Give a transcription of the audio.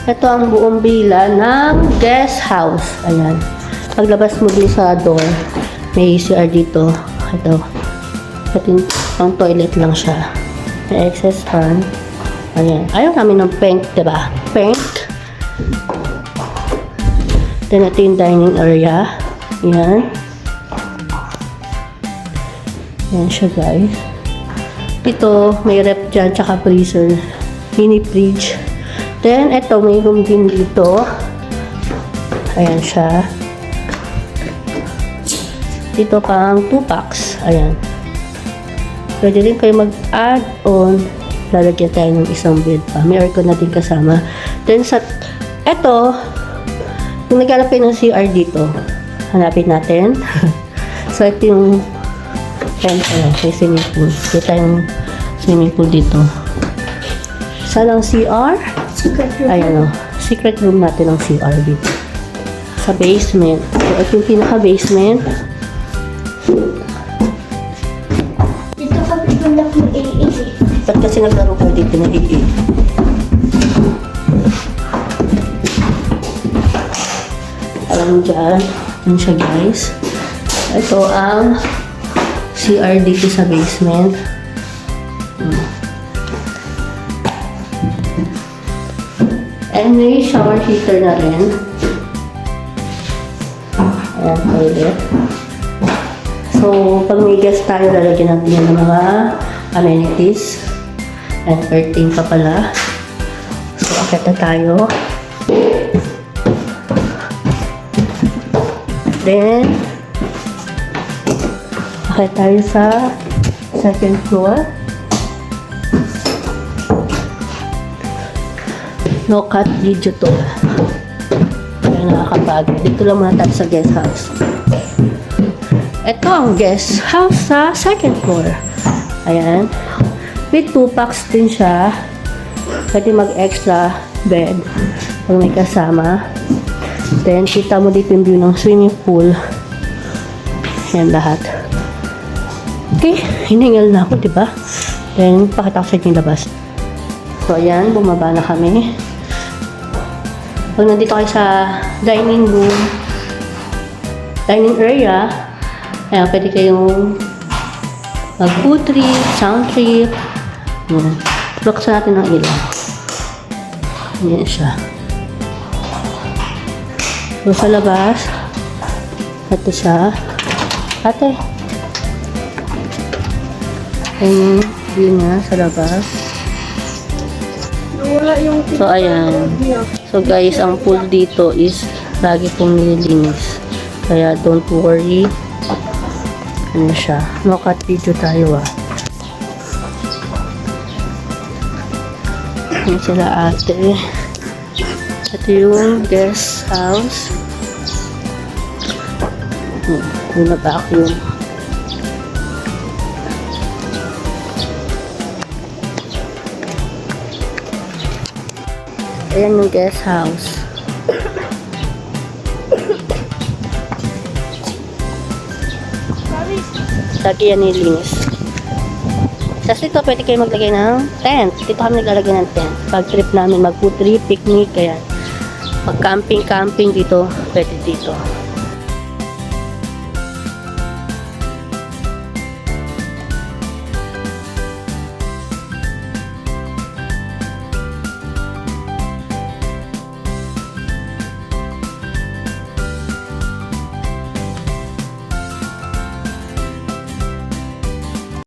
Ito ang buong bila ng guest house. Ayan. Paglabas mo din sa door, may CR dito. Ito. Ang toilet lang siya. May excess fan. Ayan. Ayaw namin ng paint, diba? Paint. Then, ito yung dining area. Ayan. Ayan siya, guys. Ito, may rep dyan, tsaka freezer. Mini fridge. Then, ito, may room din dito. Ayan siya. Dito pang 2 packs. Ayan. Pwede rin kayo mag-add on. Lalagyan tayo ng isang bed pa. May aircon na din kasama. Then, eto, kung naghanap kayo ng CR dito, hanapin natin. So, ito yung may swimming pool. Kita yung swimming pool dito. Saan ang CR? Secret room. Ayan o. Secret room natin ang CR dito. Sa basement. So, ito yung pinaka-basement. Dito ka pinulak mo AA. Ba't kasi naglaro ka dito na AA? Alam dyan. Yan siya, guys. Ito ang CR dito sa basement. And may shower heater na rin. Ayan, toilet. So, pag may guest tayo, lalagyan natin yan ng mga amenities. And curtain pa pala. So, akit na tayo. Then, akit tayo sa second floor. No cut video to. Kaya nakakapagod. Dito lang muna tayo sa guest house. Ito ang guest house sa second floor. Ayan. With 2 packs din siya. Pwede mag-extra bed pag may kasama. Then, kita mo dito yung view ng swimming pool. Ayan lahat. Okay. Hiningal na ako, diba? Then, pakita ko sa inyo yung labas. So, ayan. Bumaba na kami. Pag nandito kayo sa dining room, dining area, ayan, pwede kayong mag-food trip, sound trip. Ayan. Buksan natin ang ilaw. Ayan siya. So, sa labas, ito siya. Ate. Ayan, yun nga, sa labas. Wala yung So, ayan. So, guys, ang pool dito is lagi pong nililinis. Kaya, don't worry. Ano siya? No cut video tayo, ah. Ayan sila ate. Ito yung guest house. Yung na-vacuum. Ayan yung guest house. Lagi yan nilinis. Tapos dito pwede kayo maglagay ng tent. Dito kami naglalagay ng tent. Pag trip namin, mag-food trip, picnic, kaya mag-camping dito, pwede dito.